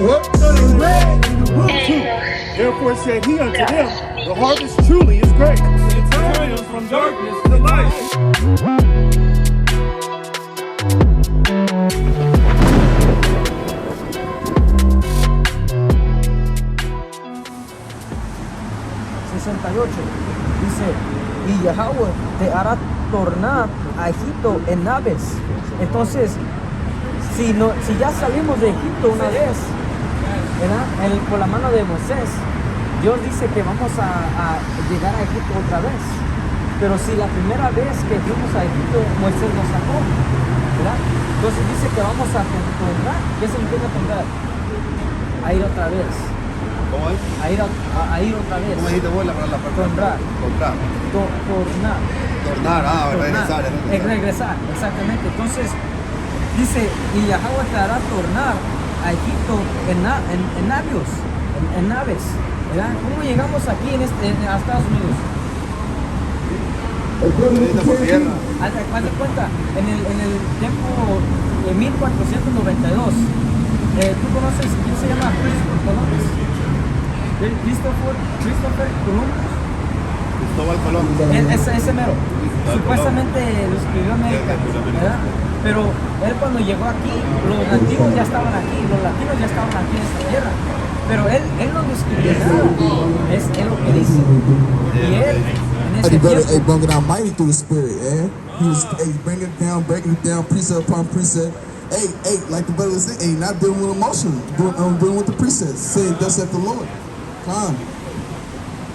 what? Therefore said he unto them, the harvest truly is great. And turn them from darkness to light. Dice, y Yahweh te hará tornar a Egipto en naves. Entonces, si ya salimos de Egipto una vez, ¿verdad? Por la mano de Moisés, Dios dice que vamos a llegar a Egipto otra vez. Pero si la primera vez que fuimos a Egipto, Moisés nos sacó, ¿verdad? Entonces dice que vamos a tornar. ¿Qué significa tornar? A ir otra vez. ¿Cómo es? A ir otra vez. ¿Cómo dijiste vos la palabra? Tornar. Regresar. Regresar, exactamente. Entonces, dice, y Yahweh te hará tornar a Egipto en naves, ¿verdad? ¿Cómo llegamos aquí a Estados Unidos? Por tierra. Haz de cuenta, en el tiempo de 1492, ¿tú conoces quién se llama Christopher Columbus? Cristóbal Colón. Ese mero. Supuestamente lo escribió en América, ¿verdad? Pero él cuando llegó aquí, los nativos ya estaban aquí, los latinos ya estaban aquí en esta tierra. Pero él no lo escribió nada, es lo que dice. Y él, en ese tiempo... He brought it out mighty through the Spirit, eh? He was bringing it down, breaking it down, precept upon precept. Hey, like the brother was saying, not dealing with emotion, dealing with the precepts. Saying, thus saith the Lord. Calm.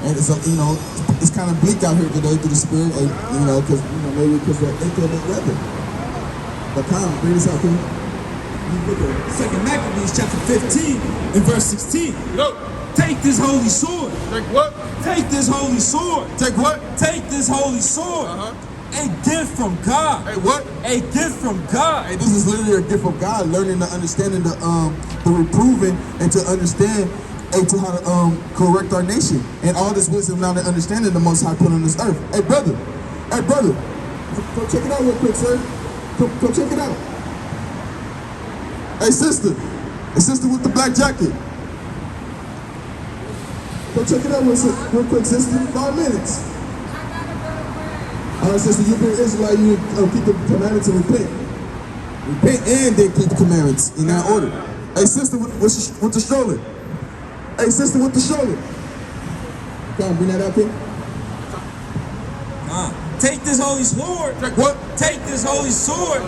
And it's it's kind of bleak out here today through the Spirit, and because maybe because of the inclement weather. But calm, bring this out, can you? Look at 2 Maccabees chapter 15 and verse 16. Take this holy sword. Take what? Take this holy sword. Take what? Take this holy sword. A gift from God. Hey, what? A gift from God. Hey, this is literally a gift from God, learning to understanding the reproving and to understand to how to correct our nation. And all this wisdom now and understanding the Most High put on this earth. Hey brother, come check it out real quick, sir. Come check it out. Hey sister with the black jacket. Come check it out real quick, sister. 5 minutes. All right, sister, you be an Israelite, you keep the commandments and repent. Repent and then keep the commandments in that order. Hey sister with the stroller. Hey, sister with the shoulder. Come on, bring that up here. Take this holy sword. Take what? Take this holy sword.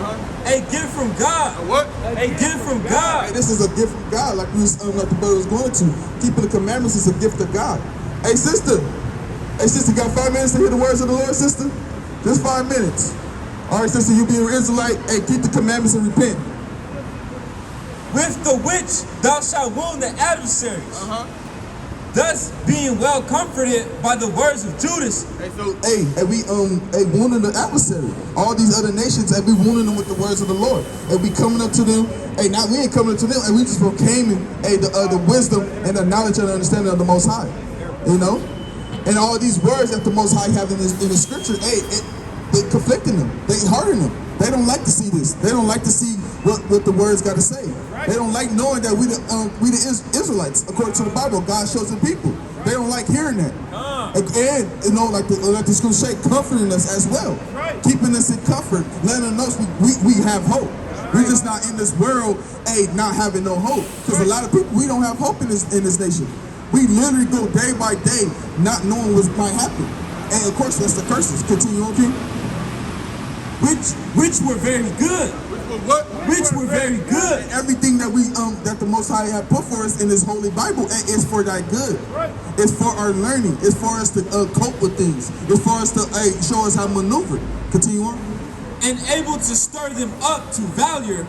A gift from God. What? A gift from God. Hey, this is a gift from God, like the brother was going to. Keeping the commandments is a gift of God. Hey, sister. Got 5 minutes to hear the words of the Lord, sister? Just 5 minutes. All right, sister, you be an Israelite. Hey, keep the commandments and repent. With the which thou shalt wound the adversaries. Thus being well comforted by the words of Judas. We wounding the adversary. All these other nations, we wounding them with the words of the Lord. And we coming up to them. We ain't coming up to them, and we just proclaiming the wisdom and the knowledge and the understanding of the Most High. And all these words that the Most High have in the scripture, they conflicting them. They hurting them. They don't like to see this. They don't like to see what the words got to say. They don't like knowing that we the Israelites, according to the Bible, God's chosen people. They don't like hearing that. And like the scripture say, comforting us as well, keeping us in comfort, letting us know we have hope. We're just not in this world, not having no hope. Because a lot of people, we don't have hope in this nation. We literally go day by day, not knowing what might happen. And of course, that's the curses. Continue on, King. Which were very good. Which were very good. And everything that that the Most High had put for us in His holy Bible is for thy good. It's for our learning. It's for us to cope with things. It's for us to show us how to maneuver. Continue on. And able to stir them up to valor.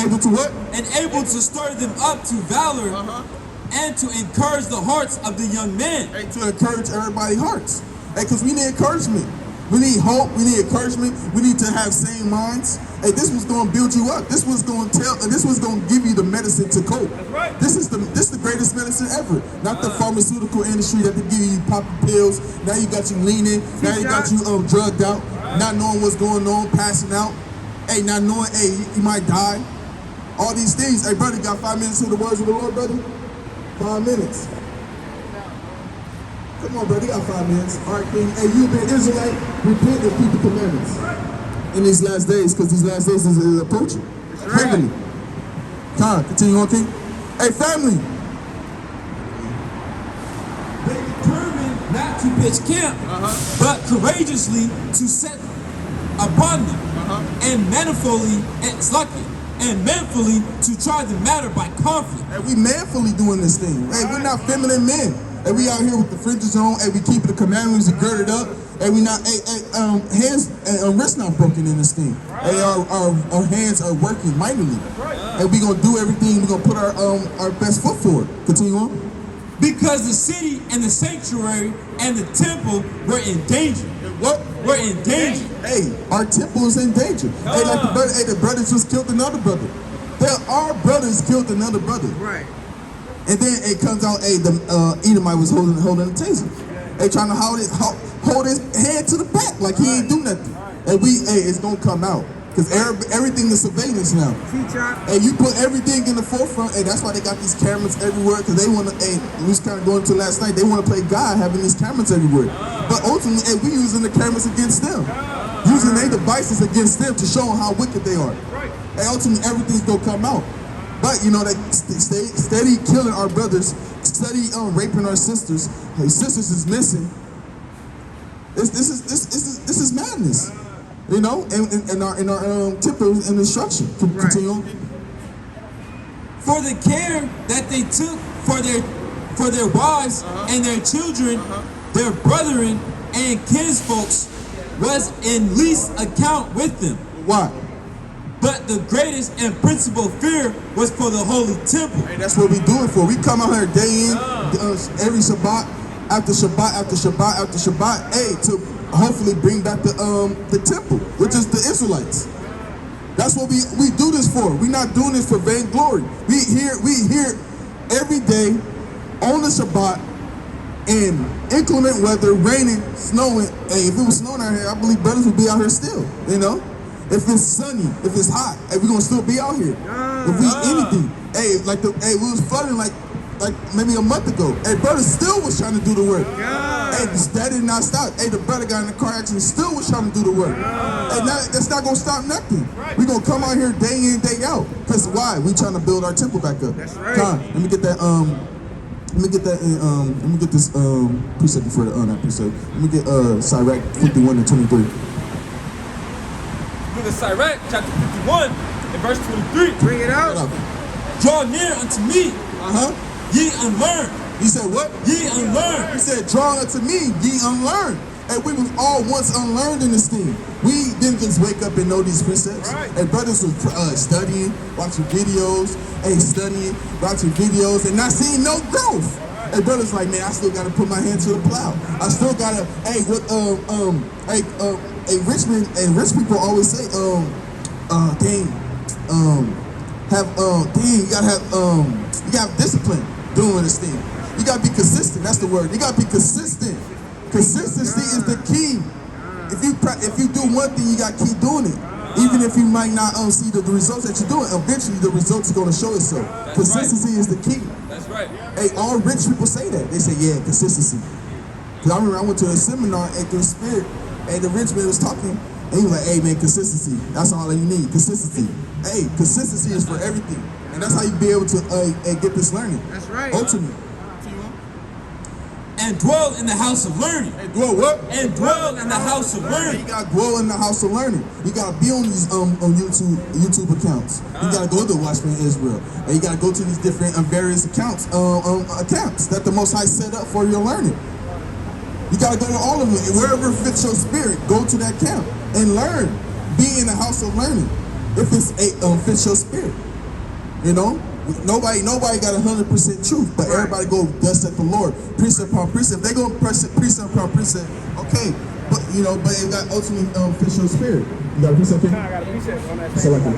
Able to what? And able to stir them up to valor. And to encourage the hearts of the young men. To encourage everybody's hearts. Because we need encouragement. We need hope. We need encouragement. We need to have sane minds. This was going to build you up. This was going to give you the medicine to cope. That's right. This is the greatest medicine ever. Not the pharmaceutical industry that they give you popping pills. Now you got you leaning. Now you got you drugged out. Not knowing what's going on, passing out. Not knowing you might die. all these things. Hey, brother, got 5 minutes to the words of the Lord, brother? 5 minutes. Come on, brother, you got 5 minutes. All right, King. Hey, you been Israelite, repent and keep the commandments in these last days, because these last days is approaching. Heavily. Come on, continue on, King. Hey, family. They determined not to pitch camp, but courageously to set upon them, and manfully to try the matter by conflict. Hey, we manfully doing this thing. Hey, we're not feminine men. Hey, we out here with the fringes on. Hey, we keeping the commandments and girded up. Hey, we not. Hands and wrists not broken in this thing. Hey, our hands are working mightily. And we gonna do everything. We gonna put our best foot forward. Continue on. Because the city and the sanctuary and the temple were in danger. What? We're in danger. Hey, our temple is in danger. Hey, like the brothers just killed another brother. Our brothers killed another brother. Right. And then it comes out, hey, the Edomite was holding the taser. Hey, trying to hold his head to the back like he ain't do nothing. And it's gonna come out. Because everything is surveillance now. And you put everything in the forefront, and that's why they got these cameras everywhere, because they want to, we was kind of going to last night, they want to play God having these cameras everywhere. But ultimately, we using the cameras against them. Using their devices against them to show them how wicked they are. And ultimately, everything's going to come out. But, you know, they steady killing our brothers, steady raping our sisters. Our sisters is missing. This is madness. You know, in our temple and instruction. Continue on. For the care that they took for their wives and their children, their brethren and kinsfolks was in least account with them. Why? But the greatest and principal fear was for the holy temple. Hey, that's what we do it for. We come out here day in, every Shabbat, after Shabbat, after Shabbat, after Shabbat, to hopefully bring back the temple, which is the Israelites. That's what we do this for. We're not doing this for vainglory. We here every day on the Shabbat in inclement weather, raining, snowing. Hey, if it was snowing out here, I believe brothers would be out here still, you know? If it's sunny, if it's hot, hey, we're gonna still be out here. If we anything. Hey, we was flooding like maybe a month ago. Hey, brother still was trying to do the work. Hey, that did not stop. Hey, the brother got in the car accident, still was trying to do the work. And that's not gonna stop nothing. We're gonna come out here day in, day out. Because why? We trying to build our temple back up. That's right. Let me get that let me get this precept before that precept. Let me get SIRACH 51 and 23. Look at SIRACH chapter 51 and verse 23. Bring it out. Draw near unto me, ye unlearned. He said what? Ye unlearned. He said, draw unto me, ye unlearned. And we was all once unlearned in this thing. We didn't just wake up and know these precepts. And brothers was studying, watching videos, studying, watching videos, and not seeing no growth. And brothers like, man, I still gotta put my hand to the plow. I still gotta, rich people always say, you gotta have discipline doing this thing. You gotta be consistent. That's the word. You gotta be consistent. Consistency is the key. If you do one thing, you gotta keep doing it. Even if you might not see the results that you're doing, eventually the results are gonna show itself. Consistency is the key. That's right. Hey, all rich people say that. They say, yeah, consistency. Cause I remember I went to a seminar at the Spirit, and the rich man was talking, and he was like, hey man, consistency. That's all you need. Consistency. Hey, consistency is for everything. And that's how you be able to get this learning. That's right. Ultimately. And dwell in the house of learning. And dwell what? And dwell in the house of learning. You gotta dwell in the house of learning. You gotta be on these on YouTube accounts. You gotta go to Watchman Israel. And you gotta go to these different various accounts that the Most High set up for your learning. You gotta go to all of them. And wherever fits your spirit, go to that camp and learn. Be in the house of learning. If it's fits your spirit. You know? Nobody got 100% truth, but everybody go thus saith the Lord, precept upon precept. They go precept upon precept, okay, but it got ultimately fit your spirit. You got a precept here? I got a precept on that. So like that.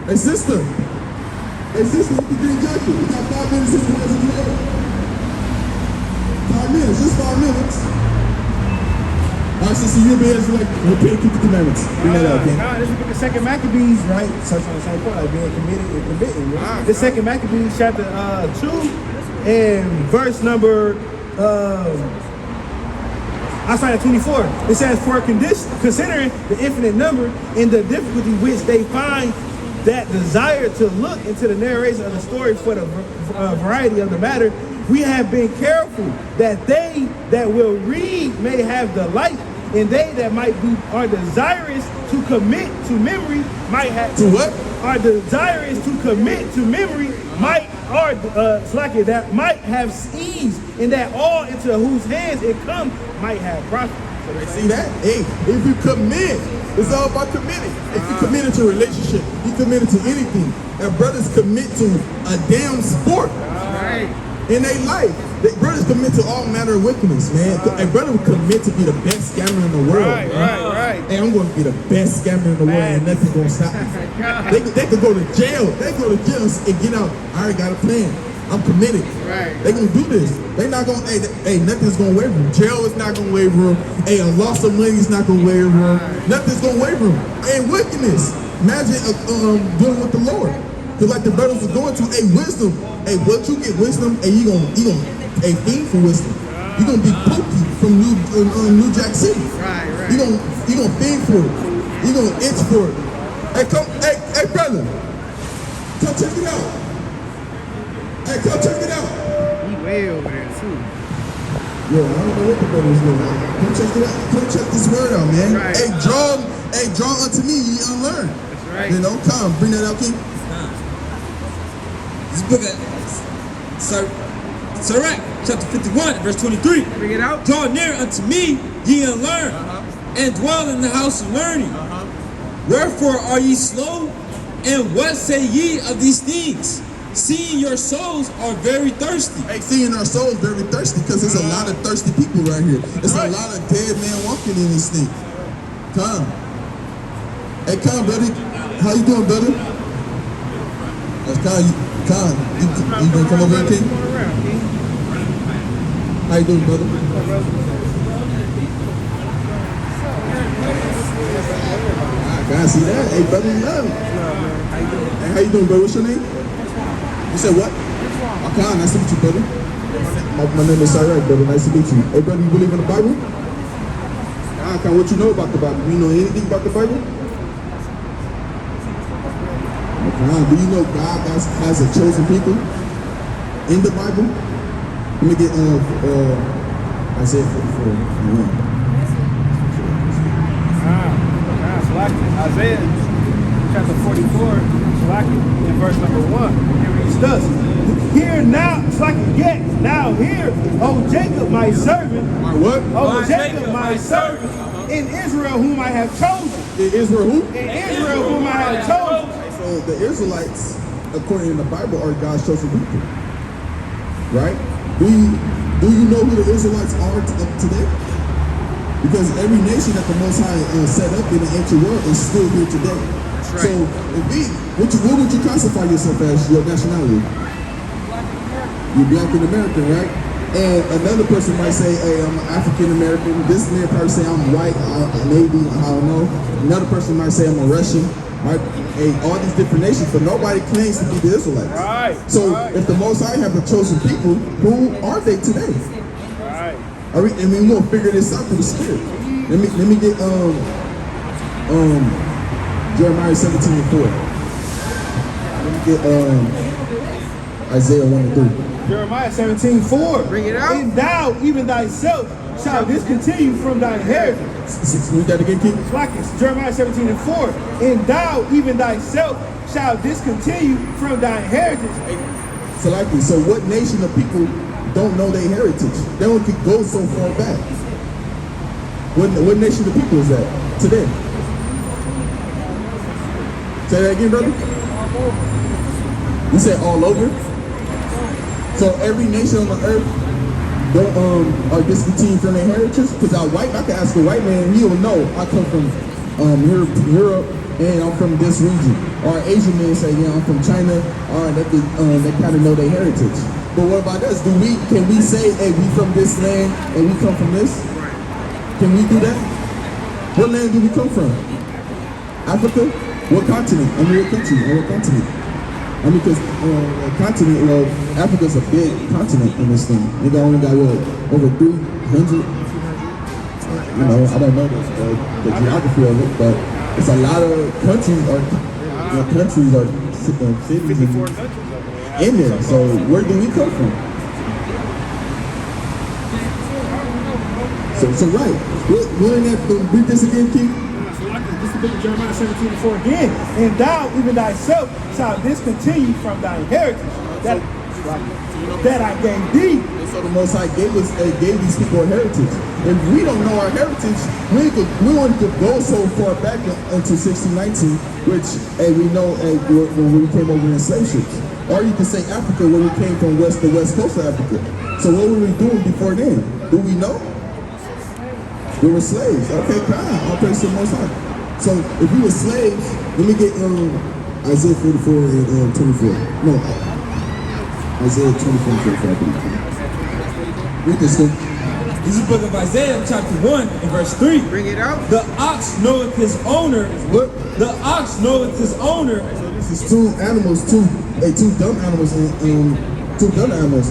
Hey sister, you can drink jacket. We got 5 minutes in the words of the Lord. 5 minutes, just 5 minutes. All right, sister, you'll be Israelite. Repent and keep the commandments. Bring that out, King. This is the book of Second Maccabees, right? Touch on the same point, like being committed and committing. Right? The Second Maccabees, chapter 2, and verse number I started at 24. It says, for considering the infinite number and the difficulty which they find that desire to look into the narration of the story for the variety of the matter, we have been careful that they that will read may have delight, and they that are desirous to commit to memory might have To what? Are desirous to commit to memory that might have ease, and that all into whose hands it comes might have profit. See that? Hey, if you commit, it's all about committing. If you committed to a relationship, you committed to anything. And brothers commit to a damn sport in their life. Brothers commit to all manner of wickedness, man. A brother would commit to be the best scammer in the world. Right. Hey, I'm going to be the best scammer in the world, and nothing's going to stop me. They could go to jail. They go to jail and get out. I already got a plan. I'm committed. Right. They gonna do this. They not gonna. Hey, nothing's gonna waver them. Jail is not gonna waver them. Hey, a loss of money is not gonna waver them. Nothing's gonna waver them. And wickedness. Imagine dealing with the Lord. Cause like the brothers was going to, wisdom. Hey, once you get wisdom, you gonna fiend for wisdom. You gonna be Pookie from New Jack City. Right. You gonna fiend for it. You gonna itch for it. Hey, brother, come check it out. Hey, come check it out. He way over there too. Yo, I don't know what the brother's doing. Come check it out. Come check this word out, man. Right. Hey, draw unto me, ye unlearn. That's right. You know, come, bring that out, King. This book of SIRACH, chapter 51, verse 23. Bring it out. Draw near unto me, ye and learn, and dwell in the house of learning. Wherefore are ye slow? And what say ye of these things? Seeing your souls are very thirsty. Hey, seeing our souls very thirsty, because there's a lot of thirsty people right here. There's a lot of dead men walking in this thing. Come. Hey, come, brother. How you doing, brother? That's Con. You gonna come over here, King? How you doing, brother? I see that. Hey, brother, you love it. Hey, how you doing, brother? What's your name? You said what? Akan, nice to meet you, brother. My name is SIRACH, brother. Nice to meet you. Hey, brother, you believe in the Bible? Akan, what you know about the Bible? Do you know anything about the Bible? Akan, do you know God has a chosen people in the Bible? Let me get Isaiah 44. Isaiah chapter 44, in verse number 1. Here it does. Hear now, now hear, O Jacob, my servant. My what? O Jacob, my servant. In Israel, whom I have chosen. In Israel who? In Israel, whom I have chosen. So the Israelites, according to the Bible, are God's chosen people. Right? Do you know who the Israelites are today? Because every nation that the Most High set up in the ancient world is still here today. Right. So, what would you classify yourself as, your nationality? You're Black and American, right? And another person might say, hey, I'm African American. This man probably say I'm white, maybe, I don't know. Another person might say I'm a Russian, right? Hey, all these different nations, but nobody claims to be the Israelites. Right. So, if the Most High have a chosen people, who are they today? Right. We're gonna figure this out through the Spirit. Let me get Jeremiah 17:4. Let me get Isaiah 1:3. Jeremiah 17:4. Bring it out. And thou, even thyself, shalt discontinue from thine inheritance. Read that again, King. Jeremiah 17:4. And thou, even thyself, shalt discontinue from thine inheritance. So what nation of people don't know their heritage? They don't go so far back. What nation of people is that today? Say that again, brother. You said all over. So every nation on the earth don't are discontinued from their heritage. Because I can ask a white man, he will know I come from Europe and I'm from this region. Or an Asian man say, yeah, I'm from China. They kind of know their heritage. But what about us? Can we say, hey, we from this land and we come from this? Can we do that? What land do we come from? Africa? What continent? I mean, what country? Or what continent? I mean, because continent, well, Africa's a big continent in this thing. They only got, what, over 300? You know, I don't know the geography of it, but it's a lot of countries or cities in there. So where do we come from? So right. Wouldn't that read this again, King? This is the book of Jeremiah 17:4 again. And thou, even thyself, shalt discontinue from thy inheritance that I gave thee. And so the Most High gave these people a heritage. If we don't know our heritage, we want to go so far back into 1619, which we know when we came over in slave ships. Or you can say Africa, where we came from the west coast of Africa. So what were we doing before then? Do we know? We were slaves. Okay, fine. I'll praise the Most High. So if we were slaves, let me get Isaiah 44 and 24. No, Isaiah 24 and 25. Read this thing. This is the book of Isaiah, chapter 1, and verse 3. Bring it out. The ox knoweth his owner. What? The ox knoweth his owner. So this is two dumb animals, and two dumb animals.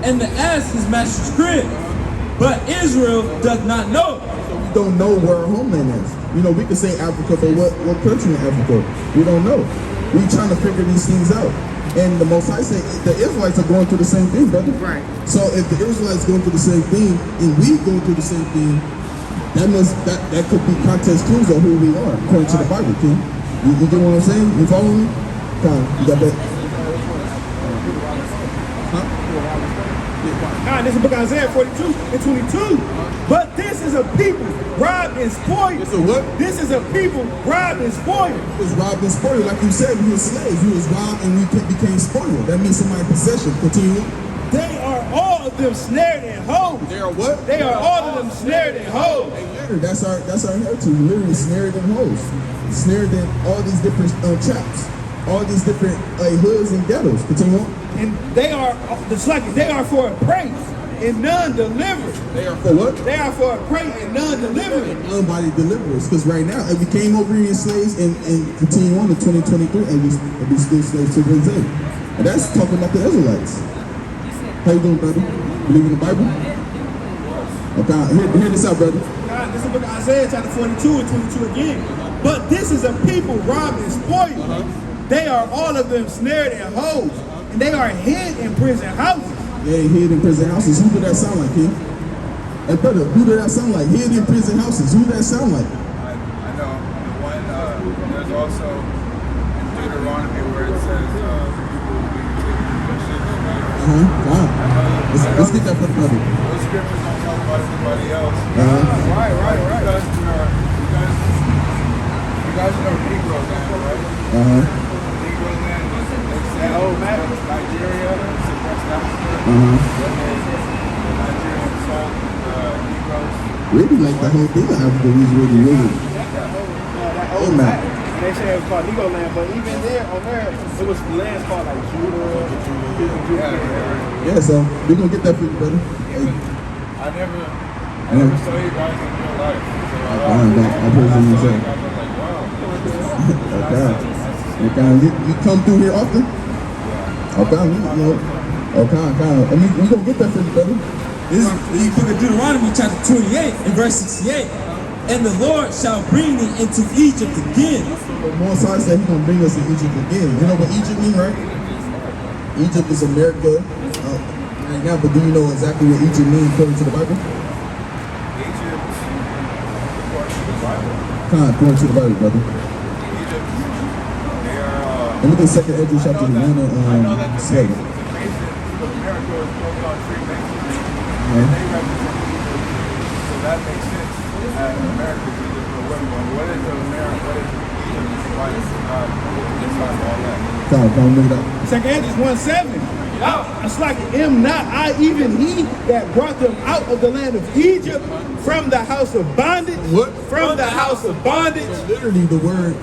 And the ass his master's crib. But Israel doth not know. So we don't know where our homeland is. You know, we can say Africa, but what country in Africa? We don't know. We're trying to figure these things out. And the Most High say the Israelites are going through the same thing, brother. Right. So if the Israelites going through the same thing, and we going through the same thing, that could be context clues of who we are, according to the Bible, King. You get what I'm saying? You follow me? Come on, you got that? This is the book of Isaiah 42 and 22. But this is a people robbed and spoiled. This is what? This is a people robbed and spoiled. He was robbed and spoiled. Like you said, we were slaves. We was robbed and we became spoiled. That means somebody's possession. Continue. They are all of them snared and hoes. They are what? They are all of them snared and hoes. That's our heritage. We literally snared in hoes. Snared in all these different traps. All these different hoods and ghettos. Continue on. And they are for a prey and none delivered. They are for what? They are for a prey and none delivered. Nobody delivers. Because right now, if we came over here as slaves and continue on to 2023, and we still slaves to this day. And that's talking about the Israelites. How you doing, brother? Believe in the Bible? Okay, hear this out, brother. This is the book of Isaiah chapter 42 and 22 again. But this is a people robbed and spoiled. They are all of them snared and hoes. And they are hid in prison houses. Yeah, hid in prison houses. Who did that sound like, kid? Hey, brother, who did that sound like? Hid in prison houses. Who did that sound like? I know. The one, there's also in Deuteronomy where it says people will be Christians. Wow. Let's get that for the brother. Those scriptures don't talk about anybody else. Right. You guys know Negro land, right? Negro land, they said, Nigeria, West Africa. When the Nigerians sold Negroes. Really like the whole thing of Africa was really. Oh, man. They say it was called Negro land, but even there, on there, it was lands called like Judah. Yeah, so we're going to get that for you, brother. Hey. I never saw you guys in real life. I personally say. I was like, wow. Okay. You come through here often? Okay, I mean, we gonna get that for you, brother. This is the book of Deuteronomy, chapter 28, and verse 68. And the Lord shall bring thee into Egypt again. But Moses said he's gonna bring us to Egypt again. You know what Egypt means, right? Egypt is America right now, but do you know exactly what Egypt means according to the Bible? Egypt, according to the Bible. According to the Bible, brother. Egypt, they are. And look at 2nd Ezra chapter 1 I know that and the 7. nation of America is built on three nations. And they represent Egypt. So that makes sense. And America is Egypt. But what is America? What is Egypt? Why is God inside all that? Come look it up. 2 Ezra 1:7. It's like, am not I even he that brought them out of the land of Egypt from the house of bondage? What? From the house of bondage. Literally, the word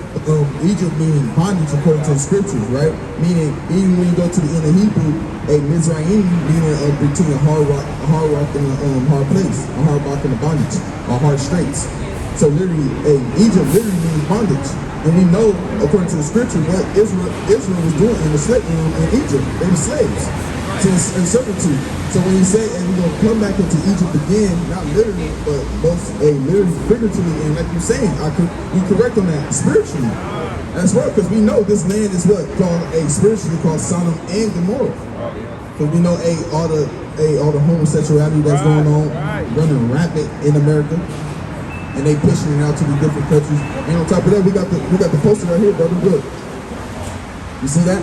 Egypt meaning bondage according to the scriptures, right? Meaning, even when you go to the end of Hebrew, a Mizraim meaning between a hard rock and a hard place, a hard rock and a bondage, or hard straits. So literally, Egypt literally means bondage. And we know, according to the scripture, what Israel was doing in Egypt. They were slaves in servitude. So when he said, and we're going to come back into Egypt again, not literally, but both literally, figuratively, and like you're saying, you correct on that, spiritually. That's right, because we know this land is what? Called spiritually called Sodom and Gomorrah. Because we know all the homosexuality that's going on, running rampant in America. And they pushing it out to the different countries. And on top of that, we got the poster right here, brother. Look. You see that?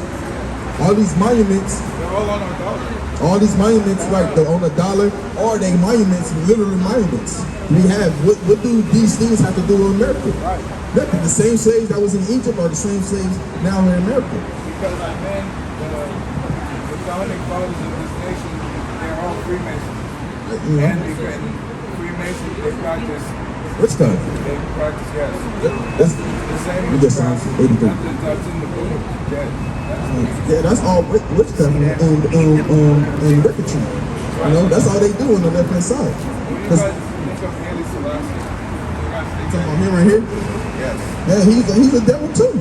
All these monuments. They're all on our dollar. All these monuments, right? They're on a dollar, or they monuments, literally monuments. We have. What do these things have to do with America? Right. Look, the same slaves that was in Egypt are the same slaves now in America. Because then the founding fathers of this nation, they're all Freemasons. And because Freemasons, they practice. Which time? They practice, yes. That's The same we just sounds 83. that's in the book. Yeah, that's all witchcraft and ricketry. You know, that's all they do on the left hand side. When you Cause guys think of Haile Selassie, you guys think talking about him right here. yes. Yeah, he's a devil too. You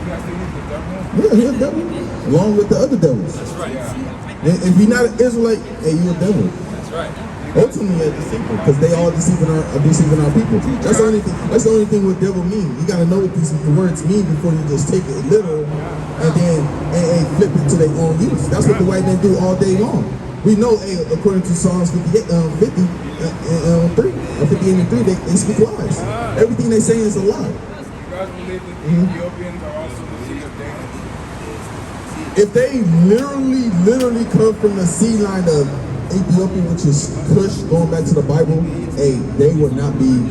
guys think he's the devil? Yeah, he's a devil, along with the other devils. That's right. Yeah. And if you're not an Israelite, hey, you're a devil. That's right. Ultimately, a deceiver, because they all deceiving our people. That's the only thing what devil mean. You gotta know what these words mean before you just take it literal and then and flip it to their own use. That's what the white men do all day long. We know, according to Psalms 58, 50, 3, or 58 and 3, they speak lies. Everything they say is a lie. You guys believe that the Ethiopians are also the seed of David? If they literally come from the sea line of Ethiopia, which is Cush, going back to the Bible, they would not be,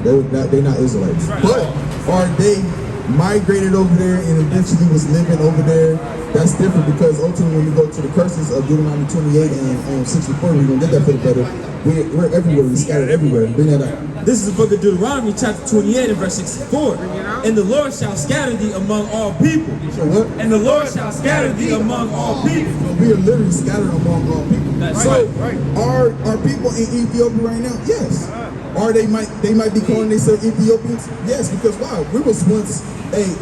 they're not Israelites. But are they migrated over there and eventually was living over there? That's different, because ultimately when we go to the curses of Deuteronomy 28 and 64, we're going to get that for the better. We're everywhere, we're scattered everywhere. Bring that up. This is the book of Deuteronomy, chapter 28 and verse 64. And the Lord shall scatter thee among all people. So what? And the Lord shall scatter thee among all people. We are literally scattered among all people. That's so right. are people in Ethiopia right now? Yes. Or they might be calling themselves Ethiopians? Yes, because why? We was once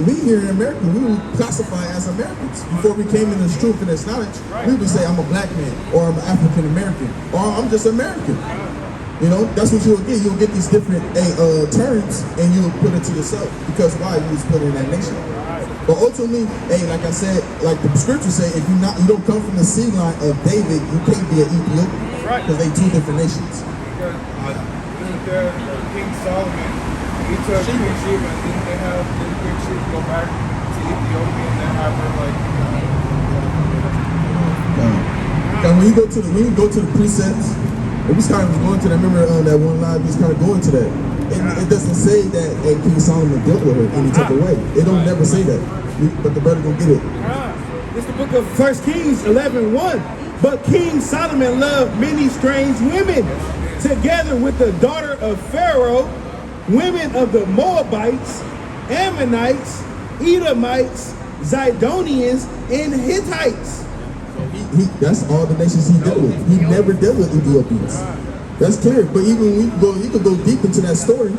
we here in America, we were classified as Americans. Before we came in this truth and this knowledge, we would say I'm a black man, or I'm an African American, or I'm just American. You know, that's what you'll get. You'll get these different terms, and you'll put it to yourself. Because why? You was put in that nation. But ultimately, like I said, like the scriptures say, if you don't come from the seed line of David, you can't be an Ethiopian. Because they two different nations. Because King Solomon, he took Queen Sheba, and then they have Queen Sheba go back to Ethiopia and then have her And when you go to the precepts, it was kind of going to that. Remember that one line? We was kind of going to that. It doesn't say that King Solomon dealt with her any type of way. It don't never say that. But the brother gonna get it. It's the book of 1 Kings 11:1. But King Solomon loved many strange women, together with the daughter of Pharaoh, women of the Moabites, Ammonites, Edomites, Zidonians, and Hittites. That's all the nations he dealt with. He never dealt with Ethiopians. That's clear. But even when you could go deep into that story,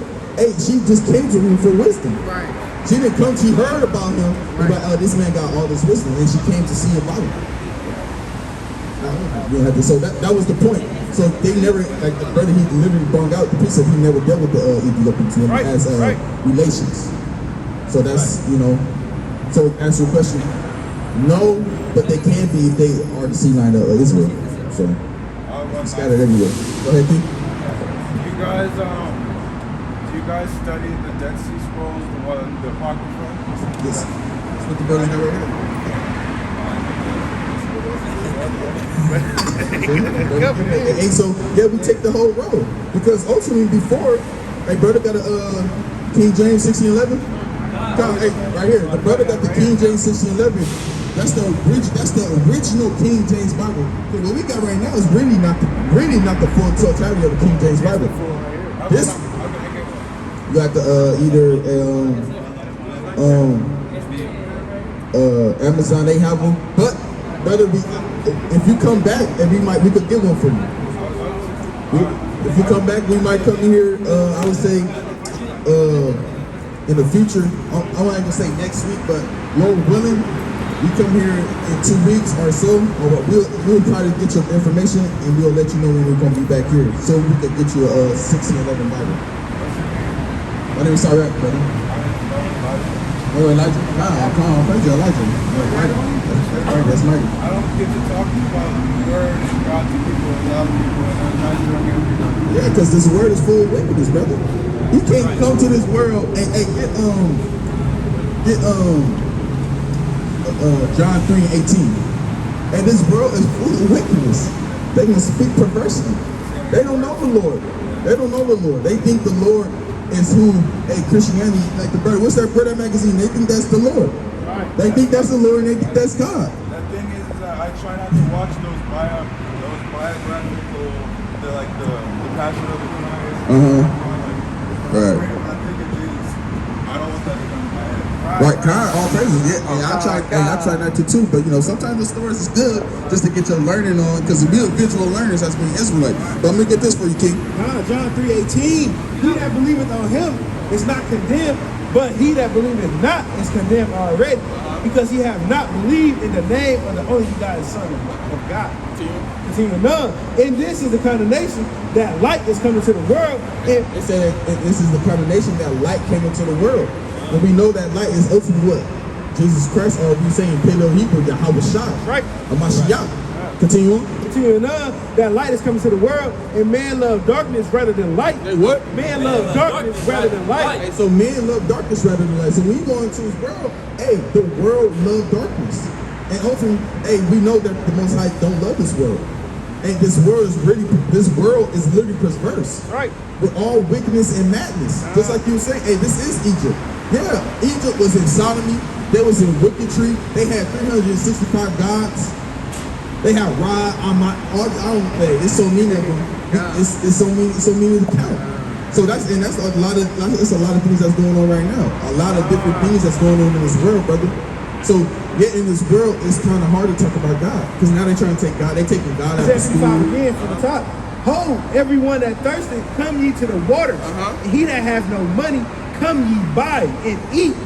she just came to him for wisdom. Right. She didn't come, she heard about him, about, this man got all this wisdom, and she came to see about him. So that was the point. So they never, like the brother, he literally brought out the piece of he never dealt with the Ethiopians as relations. So that's, so answer your question, no, but they can be if they are the sea line of Israel. So scattered everywhere. Go ahead, D. Do you guys study the Dead Sea Scrolls, the Apocrypha? Yes. That's what the brother got right here. And so we take the whole road, because ultimately before, brother got a King James 1611. Right here, the brother got the King James 1611. That's the original King James Bible. What we got right now is really not the full totality of the King James Bible. This you got the Amazon, they have them. But brother, if you come back, and we could get one for you. If you come back, we might come here. I would say in the future. I'm not gonna say next week, but Lord willing, we come here in 2 weeks or so. Or we'll try to get your information, and we'll let you know when we're gonna be back here, so we can get you a 1611 Bible. My name is SIRACH, brother. Oh, Elijah? Nah, come on, praise you, Elijah. Alright, that's Mike. I don't get to talk about the word of God to people, a lot of people, and I'm not sure I'm Yeah, because this word is full of wickedness, brother. You can't come to this world and get John 3:18. And this world is full of wickedness. They can speak perversely. They don't know the Lord. They think the Lord is who, Christianity, like the brother, what's that brother magazine? They think that's the Lord. They think that's the Lord and they think that's God. That thing is that I try not to watch those biographical, the Passion of the Christ. Right. I think of Jesus. I don't want that to come to my head. Right, God, all praises. Yeah, and I try not to too, but sometimes the stories is good just to get your learning on, because we are visual learners as being Israelite. But I'm gonna get this for you, King. John 3:18. He that believeth on him is not condemned, but he that believeth not is condemned already, because he have not believed in the name of the only begotten Son of God. Continue on. And this is the condemnation that light is coming to the world. It said this is the condemnation that light came into the world. And we know that light is ultimately what? Jesus Christ, or we saying Paleo Hebrew, Yahweh Shah. Right. Mashiach. Continue on. Continuing on, that light is coming to the world, and man love darkness rather than light. Hey, what? Man love darkness rather than light. Hey, so men love darkness rather than light. So when you go into this world, the world love darkness. And ultimately, we know that the Most High don't love this world. And this world is literally perverse. Right. With all wickedness and madness. Just like you were saying, this is Egypt. Yeah, Egypt was in sodomy. They was in wickedry. They had 365 gods. They have Ra, it's so many of them. It's so many to count. So it's a lot of things that's going on right now. A lot of different things that's going on in this world, brother. So yet in this world, it's kind of hard to talk about God, because now they're trying to take God. They're taking God out of school. Again from the top. Ho, everyone that thirsted, come ye to the waters. And he that has no money, come ye buy and eat.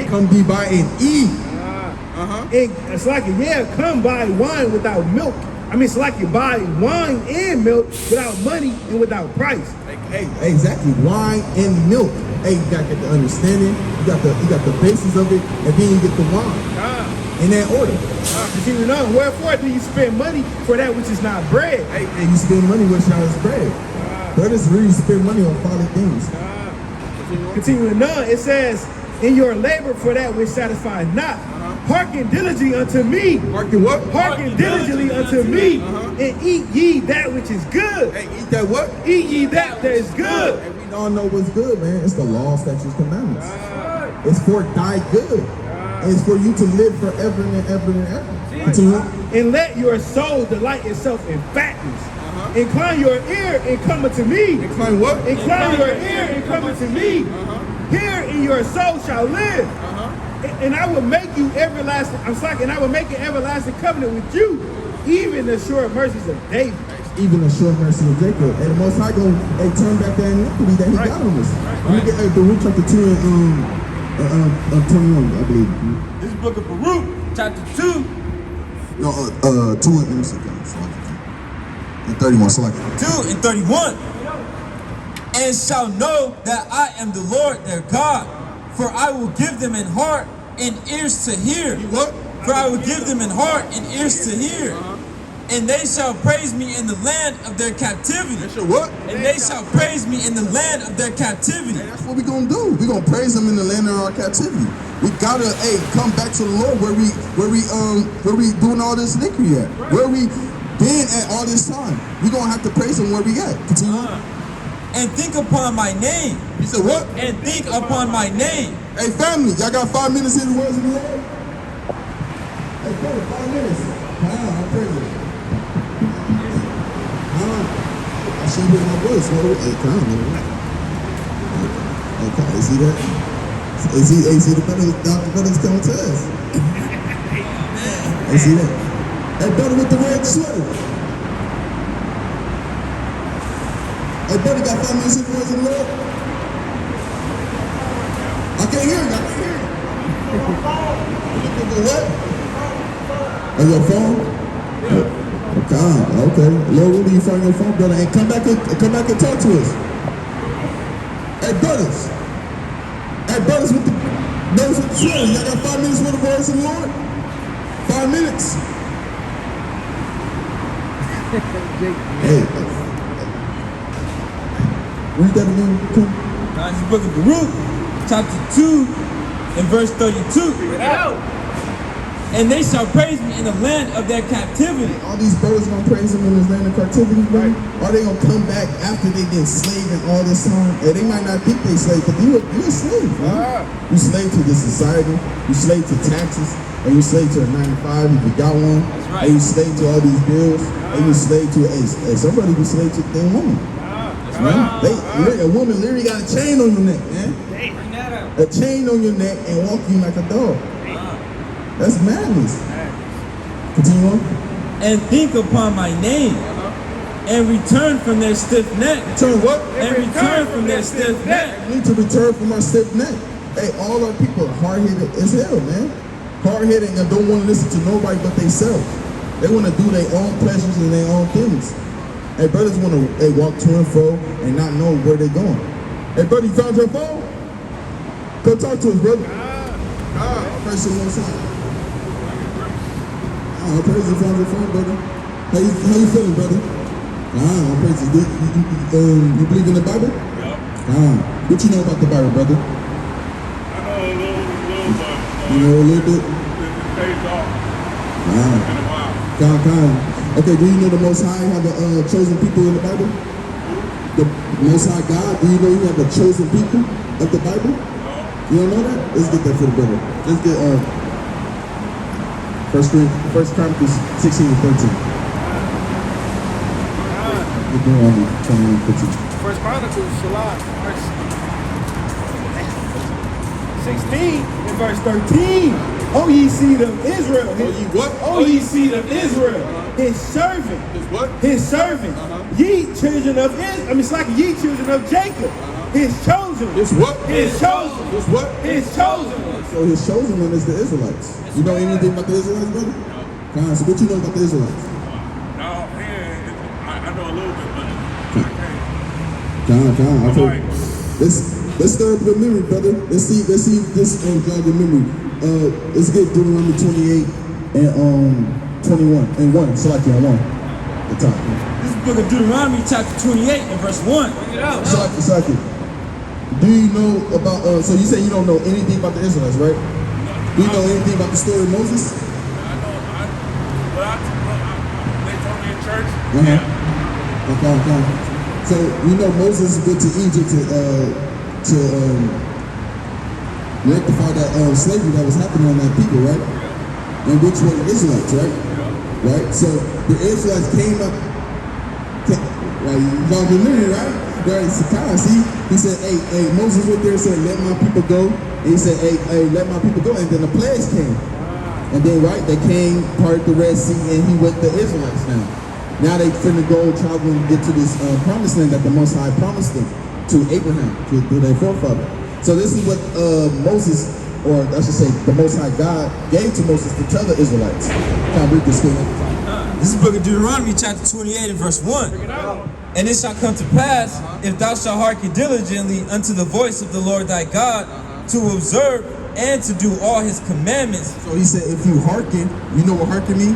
Come ye buy and eat. And it's like, come buy wine without milk. It's like you buy wine and milk without money and without price. Exactly, wine and milk. You gotta get the understanding. You got the basis of it, and then you get the wine in that order. Continuing on, wherefore do you spend money for that which is not bread? And you spend money which not is bread. Brothers really spend money on folly things. Continuing on, it says, in your labor for that which satisfies not. Hearken diligently unto me. Hearken what? Hearken diligently unto me, and eat ye that which is good. Eat that what? Eat ye that is good. And we all know what's good, man. It's the law, statutes, commandments. It's for thy good. And it's for you to live forever and ever and ever. And let your soul delight itself in fatness. Incline your ear and come unto me. Incline what? Incline your ear and come unto me. Here in your soul shall live. And I will make you everlasting. And I will make an everlasting covenant with you, even the sure mercies of David. Even the sure mercy of Jacob. And the Most High going to turn back that iniquity that he got on us. Let me get Baruch chapter 2 and 21, I believe. This book of Baruch, chapter 2. No, 2 and 31. So like 2 and 31. And shall know that I am the Lord their God, for I will give them an heart and ears to hear. What? For I will give them an heart and ears to hear. And they shall praise me in the land of their captivity. What? And they shall praise me in the land of their captivity. And that's what we're gonna do. We're gonna praise him in the land of our captivity. We gotta come back to the Lord where we doing all this iniquity at. Where we been at all this time. We're gonna have to praise him where we at. Continue. And think upon my name. He said what? And think upon my name. Hey family, y'all got 5 minutes in the words of the Lord? Hey, come on. brother, 5 minutes. I'm crazy. I should hear my voice. Hey, come on. Okay, see that? See the brothers coming to us. Hey, see that? Hey, brother with the red sweater. Hey, brother, got 5 minutes in the words of the Lord? I can't hear you. What? On your phone? God, okay. Lord, where do you find your phone, brother? And come back and talk to us. Hey, brothers. Hey, brothers with the sweater. Y'all got 5 minutes with the voice of the Lord? 5 minutes. Hey. Read that again. Come. Now, this book of Baruch, chapter 2, and verse 32. And they shall praise me in the land of their captivity. All these brothers gonna praise him in his land of captivity, brother? Are they gonna come back after they been slaving all this time? And they might not think they slave, but you're a slave, man. You slave to this society, you slave to taxes, and you slave to a 9 to 5 if you got one. That's right. And you slave to all these bills, and you slave to somebody be slave to their woman. A woman literally got a chain on your neck, man. A chain on your neck and walk you like a dog. That's madness. Continue on. And think upon my name, and return from their stiff neck. Turn what? And return from their stiff neck. We need to return from our stiff neck. Hey, all our people are hard-headed as hell, man. Hard-headed and don't want to listen to nobody but themselves. They want to do their own pleasures and their own things. Hey, brothers want to walk to and fro and not know where they're going. Hey, brother, you found your phone? Come talk to us, brother. Praise the Most High. Praise you found your phone, brother. How you feeling, brother? Praise you. You believe in the Bible? Yep. What you know about the Bible, brother? I know a little bit. You know a little bit? It pays off. In a while. Okay, do you know the Most High have the chosen people in the Bible? The Most High God, do you know he have the chosen people of the Bible? No. You don't know that? Let's get that for the brother. Let's get First Chronicles 16 and 13. We're doing on 21 and 15. First Chronicles, Shalom, verse 16 and verse 13. O ye seed of Israel. O ye what? O ye seed of Israel. His servant. His what? His servant. Ye children of Israel. It's like ye children of Jacob. His chosen. His what? His chosen. His what? His chosen one. So his chosen one is the Israelites. You know anything about the Israelites, brother? So what you know about the Israelites? No, I know a little bit, but I can't. John, let's stir up your memory, brother. Let's see if this jog your memory. Let's get Deuteronomy 28 and 21 and 1. Select you on 1. The top. This is the book of Deuteronomy, chapter 28 and verse 1. Select you. Do you know about, so you say you don't know anything about the Israelites, right? Do you know anything about the story of Moses? They told me in church. Yeah. Okay. So you know Moses went to Egypt to rectify that slavery that was happening on that people, right? And which were the Israelites, right? Right? So the Israelites came up, right? Y'all remember, right? Right, see, he said, hey, Moses went there and said, let my people go. And he said, hey, let my people go. And then the plagues came. And then, right, they came, parted the Red Sea, and he with the Israelites now. Now they finna go travel and get to this promised land that the Most High promised them to Abraham, to their forefather. So this is what Moses, or I should say, the Most High God gave to Moses to tell the Israelites. Can I read this thing? This is the book of Deuteronomy, chapter 28 and verse 1. And it shall come to pass, if thou shalt hearken diligently unto the voice of the Lord thy God, to observe and to do all his commandments. So he said, if you hearken, you know what hearken mean?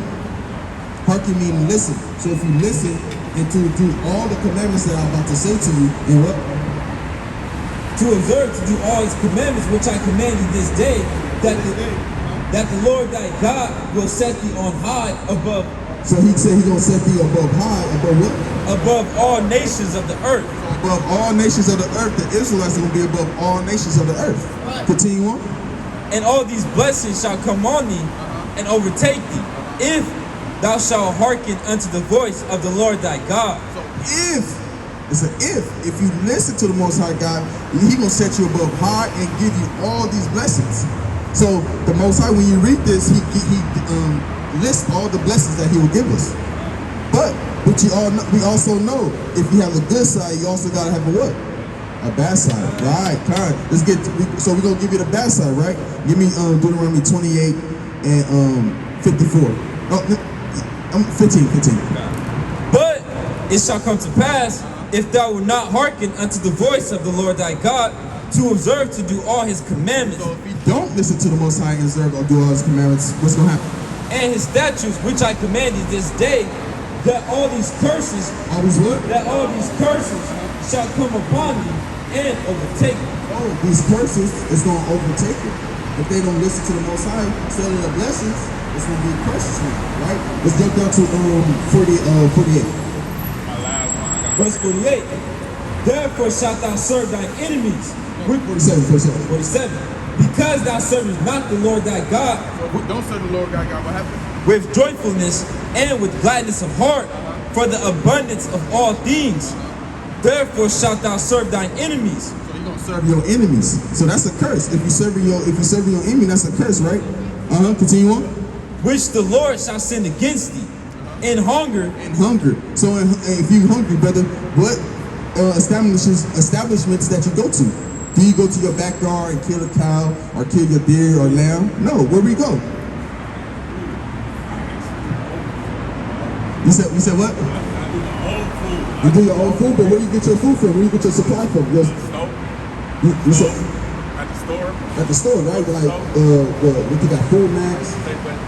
Hearken mean listen. So if you listen and to do all the commandments that I'm about to say to you, and what? To observe, to do all his commandments, which I command you this day, that the Lord thy God will set thee on high above. So he said he's going to set thee above high, above what? Above all nations of the earth. Above all nations of the earth. The Israelites are going to be above all nations of the earth. Continue on. And all these blessings shall come on thee and overtake thee. if thou shalt hearken unto the voice of the Lord thy God. So if you listen to the Most High God, He gonna set you above high and give you all these blessings. So the Most High, when you read this, he lists all the blessings that He will give us. But we also know if you have a good side, you also gotta have a what? A bad side, right? Kind. So we're gonna give you the bad side, right? Give me Deuteronomy 28 and 54. Oh, 15. But it shall come to pass, if thou wilt not hearken unto the voice of the Lord thy God, to observe to do all His commandments, So if you don't listen to the Most High and observe or do all His commandments, what's gonna happen? and His statutes which I command thee this day, that all these curses Always what? shall come upon thee and overtake thee. Oh, these curses is gonna overtake you. If they don't listen to the Most High, instead of the blessings, it's gonna be curses now, right? Let's jump down to 48. My last one. I got Verse 48. Therefore shalt thou serve thine enemies. 47. 47. Because thou servest not the Lord thy God So don't serve the Lord God. What happened? with joyfulness and with gladness of heart, for the abundance of all things. Therefore shalt thou serve thine enemies. So you're gonna serve your enemies. So that's a curse. If you serve your enemy, that's a curse, right? Continue on. Which the Lord shall send against thee in hunger. And hunger. So if you're hungry, brother, what establishments that you go to? Do you go to your backyard and kill a cow or kill your deer or lamb? No. Where we go? You said what? You do your own food, but where you get your food from? Where you get your supply from? You said At the store. at the store, right? Like what you got? Food Max,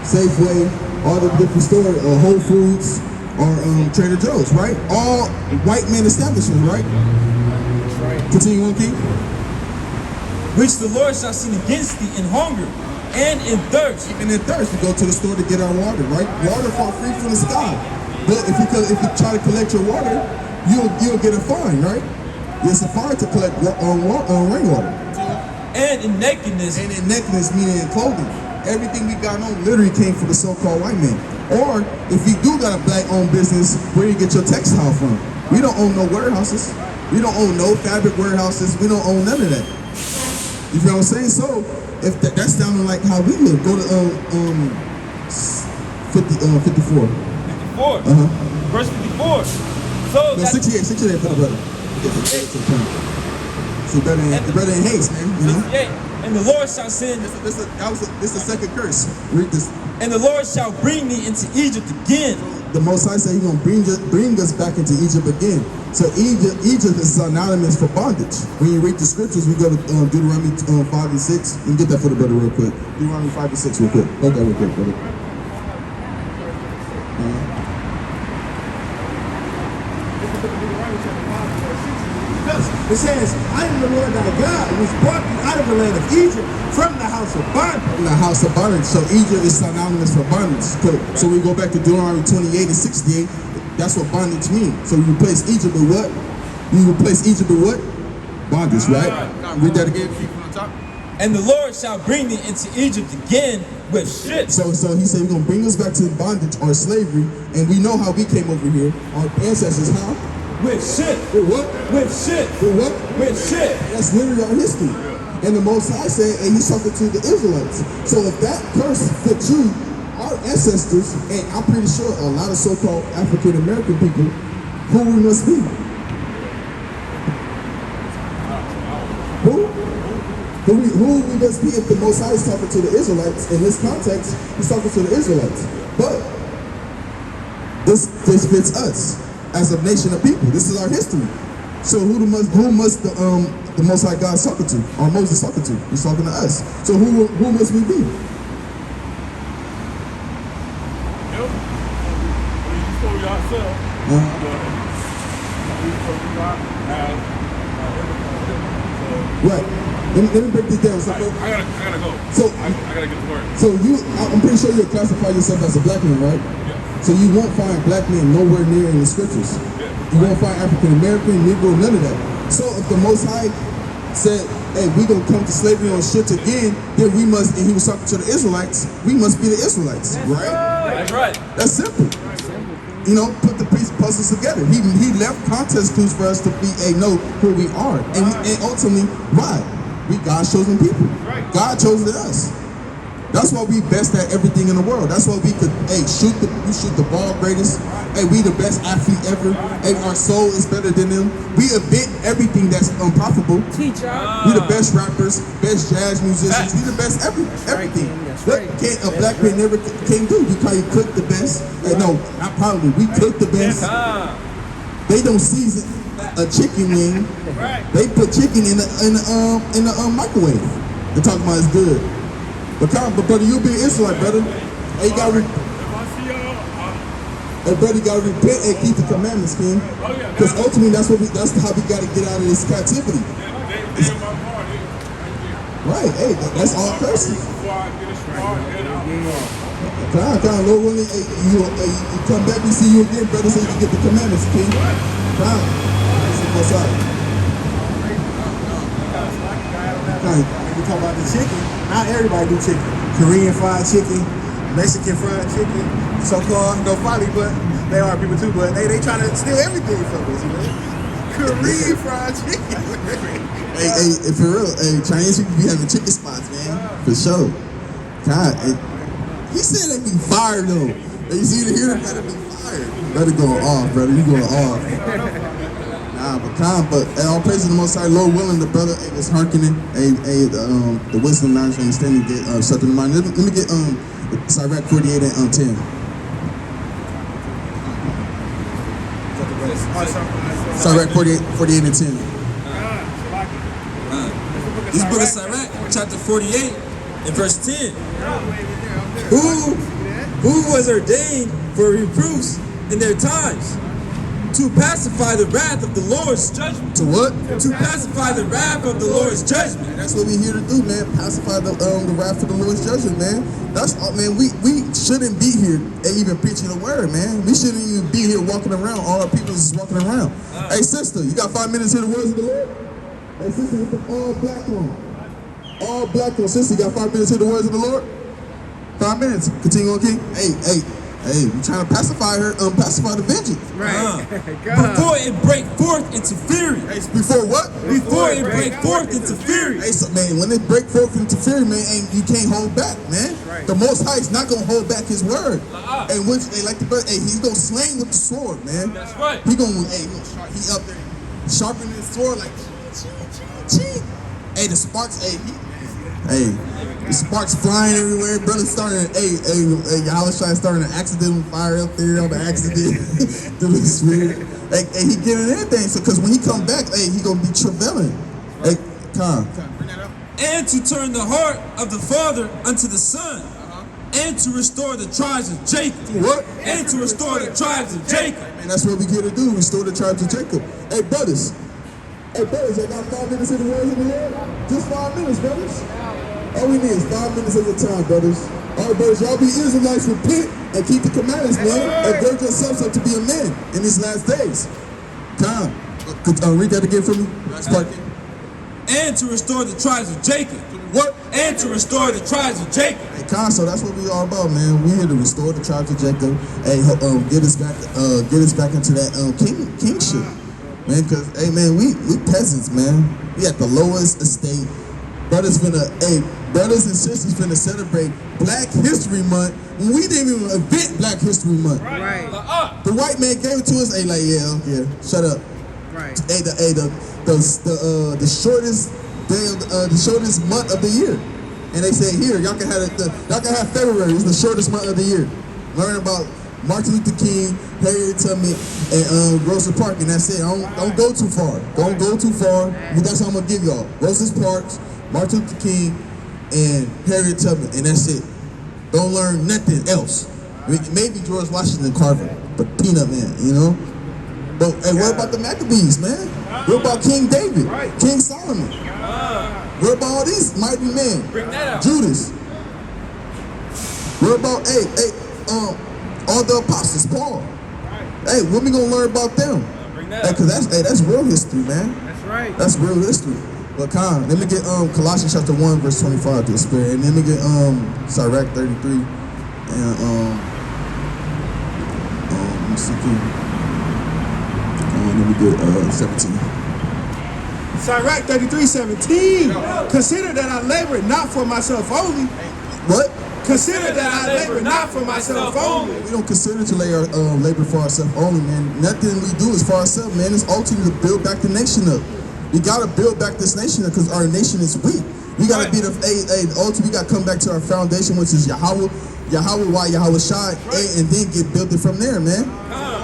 Safeway, all the different stores, Whole Foods, or Trader Joe's, right? All white men establishments, right? Continue on, King. Which the Lord shall send against thee in hunger and in thirst. Even in thirst, we go to the store to get our water, right? Water fall free from the sky. But if you try to collect your water, you'll get a fine, right? It's a fine to collect rainwater. And in nakedness. And in nakedness, meaning in clothing. Everything we got on literally came from the so-called white man. Or if you do got a black-owned business, where you get your textile from? We don't own no warehouses. We don't own no fabric warehouses. We don't own none of that. You feel what I'm saying? So if that's down to like how we live, go to 54. 54. Verse 54. So No, that 68 for the brother. See, brother in haste, man. You know? 68. And the Lord shall send, This is the second curse. Read this. and the Lord shall bring thee into Egypt again. The Most High said He's gonna bring us back into Egypt again. So Egypt is synonymous for bondage. When you read the scriptures, we go to Deuteronomy 5 and 6. You can get that for the brother real quick. Deuteronomy 5 and 6 real quick. Hold that real quick, brother. It says, I am the Lord thy God, which brought you out of the land of Egypt from the house of bondage. In the house of bondage. So Egypt is synonymous for bondage. So we go back to Deuteronomy 28 and 68. That's what bondage means. So we replace Egypt with what? We replace Egypt with what? Bondage, right? Read that again. Keep from the top. And the Lord shall bring thee into Egypt again with ships. So he said he's gonna bring us back to bondage or slavery, and we know how we came over here. Our ancestors, how? With ships. With what? With ships. With what? With ships. That's literally our history. And the Most High said, and He's talking to the Israelites. So if that curse fits you, our ancestors, and I'm pretty sure a lot of so-called African American people, who we must be? Who we must be if the Most High is talking to the Israelites? In this context, He's talking to the Israelites. But this fits us as a nation of people. This is our history. So who must the Most High God talking to? Or Moses talking to? He's talking to us. So who must we be? Yep. You for yourself. Right. Let me break this down. So, I gotta go. So I gotta get to work. So I'm pretty sure you'll classify yourself as a black man, right? Yeah. So you won't find black men nowhere near in the scriptures. Yeah. You won't find African American, Negro, none of that. So if the Most High said, hey, we're gonna come to slavery on ships again, then we must, and He was talking to the Israelites, we must be the Israelites, right? That's right. That's simple. You know, put the puzzles together. He left context clues for us to know who we are, and ultimately, why? We God's chosen people. God chose us. That's why we best at everything in the world. That's why we could, shoot the ball greatest. Hey, we the best athlete ever. Hey, our soul is better than them. We invent everything that's unprofitable. Teacher. We the best rappers, best jazz musicians. We the best everything. What a black man never can do. You probably cook the best. Hey, no, not probably. We cook the best. They don't season a chicken wing. They put chicken in the microwave. They're talking about it's good. But brother, you be an Israelite, brother. Hey, you gotta brother, you gotta repent and keep the commandments, King. Because ultimately, that's how we gotta get out of this captivity. Right, hey, that's all curses. Lord willing, you come back and see you again, brother, so you can get the commandments, King. What's up? We talk about the chicken. Not everybody do chicken. Korean fried chicken, Mexican fried chicken, so-called, no folly, but they are people too, but they trying to steal everything from us, you know? Korean fried chicken. Hey, for real, Chinese people be having chicken spots, man. For sure. God, he said they be fired though. You see the here, gotta be fired. Brother going off, brother. You going off. But all praise to the Most High, Lord willing, the brother is hearkening. The wisdom, knowledge, understanding get something in mind. Let me get SIRACH 48 and 10. SIRACH 48 and 10. This book of SIRACH, chapter 48 and verse 10. Who was ordained for reproofs in their times, to pacify the wrath of the Lord's judgment. To what? To pacify the wrath of the Lord's judgment. And that's what we're here to do, man. Pacify the wrath of the Lord's judgment, man. That's man. We shouldn't be here and even preaching the word, man. We shouldn't even be here walking around. All our people is walking around. Hey, sister, you got 5 minutes to hear the words of the Lord? Hey, sister, with the all black on. All black on, sister. You got 5 minutes to hear the words of the Lord? 5 minutes. Continue on, King. Hey, we trying to pacify her, pacify the vengeance. Right. Before it break forth into fury. Hey, before what? Before it break forth into fury. Hey, so, man, when it break forth into fury, man, you can't hold back, man. Right. The Most High is not gonna hold back His word. And which they like the bird, he's gonna slay with the sword, man. That's right. He up there sharpening his sword like, chee. Hey, the sparks, the sparks flying everywhere. Brother starting, y'all was trying to start an accidental fire up there on the accident. Through the spirit. He getting everything. So, cause when he come back, he gonna be travailing. Hey, Tom. And to turn the heart of the father unto the son. And to restore the tribes of Jacob. What? And to restore the tribes of Jacob. And that's what we get to do, restore the tribes of Jacob. Hey, brothers, I got 5 minutes in the words of the Lord? Just 5 minutes, brothers. All we need is 5 minutes at a time, brothers. All right, brothers, y'all be Israelites, repent and keep the commandments, man. And gird yourselves up to be a man in these last days. Tom, read that again for me. And to restore the tribes of Jacob. What? And to restore the tribes of Jacob. Hey, Con, so that's what we all about, man. We here to restore the tribes of Jacob. Hey, get us back into that kingship, man. Cause man, we peasants, man. We at the lowest estate. Brothers and sisters finna celebrate Black History Month when we didn't even invent Black History Month. Right. The white man gave it to us. Hey, like, yeah, shut up. Right. Hey, the shortest day of the shortest month of the year, and they say here y'all can have February. It's the shortest month of the year. Learn about Martin Luther King, Harriet Tubman, and Rosa Parks, and that's it. Don't go too far. Don't go too far. But that's what I'm gonna give y'all. Rosa Parks, Martin Luther King, and Harriet Tubman, and that's it. Don't learn nothing else. Maybe George Washington Carver, but Peanut Man, you know. But hey, what about the Maccabees, man? What about King David, King Solomon? What about all these mighty men? Bring that out. Judas. What about all the apostles, Paul? Hey, what we gonna learn about them? Bring that out. Cause that's real history, man. That's right. That's real history. But let me get Colossians chapter 1 verse 25 to the spirit, and let me get SIRACH 33 and me see here. And then we get 17. SIRACH 33:17. Consider that I labor not for myself only. What? Consider that I labor not for myself only. We don't consider to labor for ourselves only, man. Nothing we do is for ourselves, man. It's ultimately to build back the nation up. We gotta build back this nation up because our nation is weak. We gotta be the ultimate. We gotta come back to our foundation, which is Yahweh, why Yahweh Shai, and then get built it from there, man.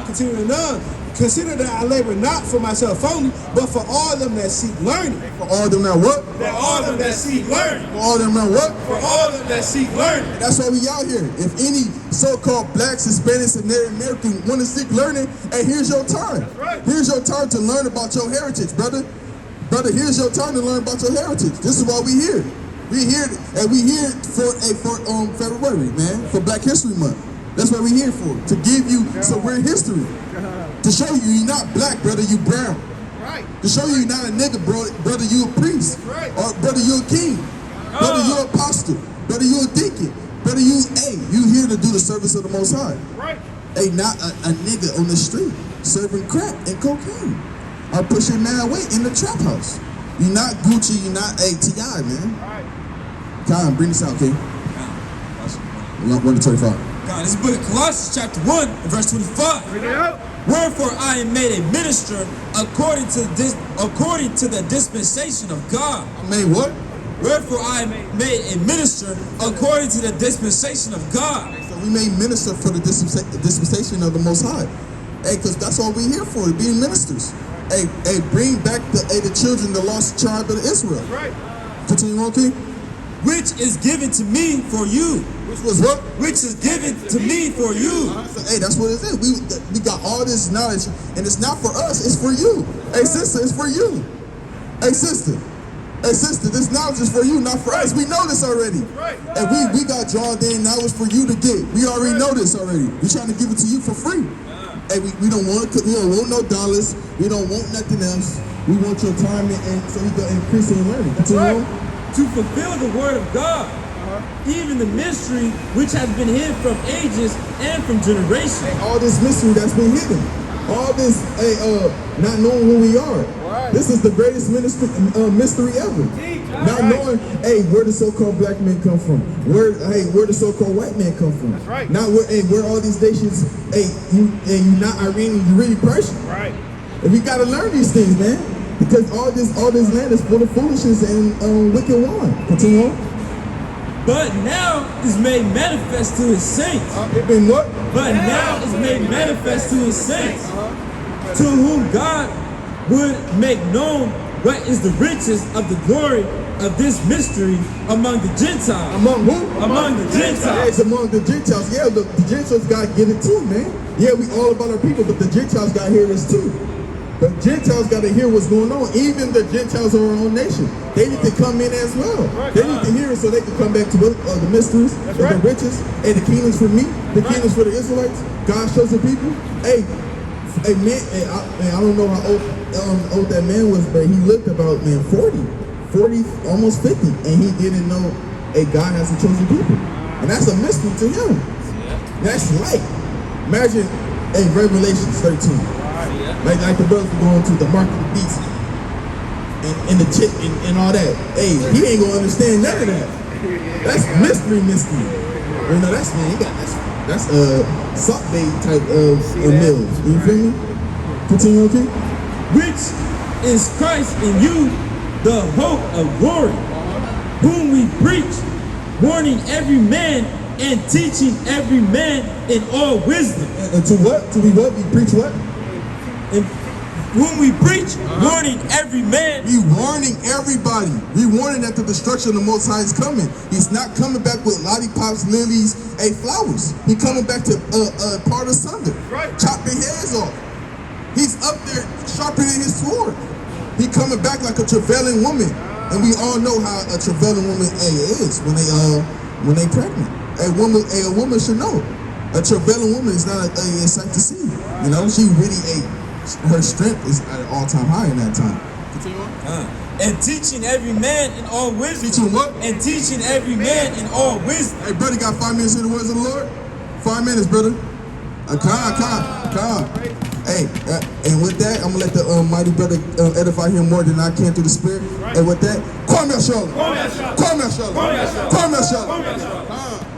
Continuing on. Consider that I labor not for myself only, but for all them that seek learning. For all them that what? That all them that seek learning. For all them that what? For all them that seek learning. That's why we out here. If any so-called blacks, Hispanics, and Native American want to seek learning, hey, here's your time. right. Here's your time to learn about your heritage, brother. Brother, here's your time to learn about your heritage. This is why we here. We here, and we here for February, man, for Black History Month. That's what we here for, to give you some real history. To show you you're not black, brother, you brown. Right. To show you you're not a nigga, brother, you a priest. Right. Or brother, you a king. Brother, you an apostle. Brother, you a deacon. Brother, you here to do the service of the Most High. Right. Hey, not a nigga on the street serving crack and cocaine. Or pushing mad weight in the trap house. You're not Gucci, you're not T.I., man. Right. Kyle, bring this out, okay? 1 to 25. God, this is the book of Colossians chapter 1 and verse 25. Bring it out. Wherefore I am made a minister according to the dispensation of God. I made what? Wherefore I am made a minister according to the dispensation of God. So we made minister for the dispensation of the Most High. Hey, because that's all we here for, being ministers. Hey, bring back the children, the lost tribe of Israel. Right. Continue on, King. Which is given to me for you. Which was what? Which is given to me for you. So, hey, that's what it is. We got all this knowledge, and it's not for us, it's for you. Hey, sister, it's for you. Hey, sister. Hey, sister, this knowledge is for you, not for us. We know this already. Right. And we got drawn in, now it's for you to get. We already know this already. We're trying to give it to you for free. Hey, we don't want no dollars. We don't want nothing else. We want your time and so we can increase in learning. Continue on. To fulfill the word of God, even the mystery which has been hid from ages and from generations. All this mystery that's been hidden. All this not knowing who we are. Right. This is the greatest mystery ever. Not knowing, hey, where the so-called black men come from. Where the so-called white men come from. That's right. Not where all these nations, you not Iranian, you really Persian. Right. And we gotta learn these things, man. Because all this land is full of foolishness and wicked one. Continue on. But now is made manifest to his saints. It been what? But now is made manifest to his saints, to whom God would make known what is the riches of the glory of this mystery among the Gentiles. Among who? Among the Gentiles. It's among the Gentiles. Yeah, the Gentiles got to get it too, man. Yeah, we all about our people, but the Gentiles got to hear this too. The Gentiles got to hear what's going on. Even the Gentiles of our own nation, they need to come in as well. Right. They need to hear it so they can come back to the mysteries, That's the right. riches, and the kingdoms for me, the kingdoms for the Israelites, God's chosen people. Hey, man, I don't know how old that man was, but he looked about 40, almost 50, and he didn't know God has a chosen people, and that's a mystery to him. That's light. Imagine Revelations 13. Like the brothers going to the mark of the beast and the chick and all that. Hey, he ain't gonna understand none of that. That's mystery. You know, that's salt bay type of meals. You feel me? Continue, okay? Which is Christ in you, the hope of glory, whom we preach, warning every man and teaching every man in all wisdom. And to what? To be what? We preach what? And whom we preach, warning every man. We warning everybody. We warning that the destruction of the Most High is coming. He's not coming back with lollipops, lilies, flowers. He coming back to part asunder, Right. chopping heads off. He's up there sharpening his sword. He coming back like a travailing woman, and we all know how a travailing woman is when they pregnant. A woman should know. A travailing woman is not a sight to see. You know, she really her strength is at an all-time high in that time. Continue on. And teaching every man in all wisdom. Teaching what? And teaching every man in all wisdom. Hey, brother, got 5 minutes in the words of the Lord? 5 minutes, brother. Come on. Come. Hey, and with that, I'm gonna let the mighty brother edify him more than I can through the spirit. And with that, Kwame Shalom. Kwame Shalom. Kwame Shalom. Kwame Shalom.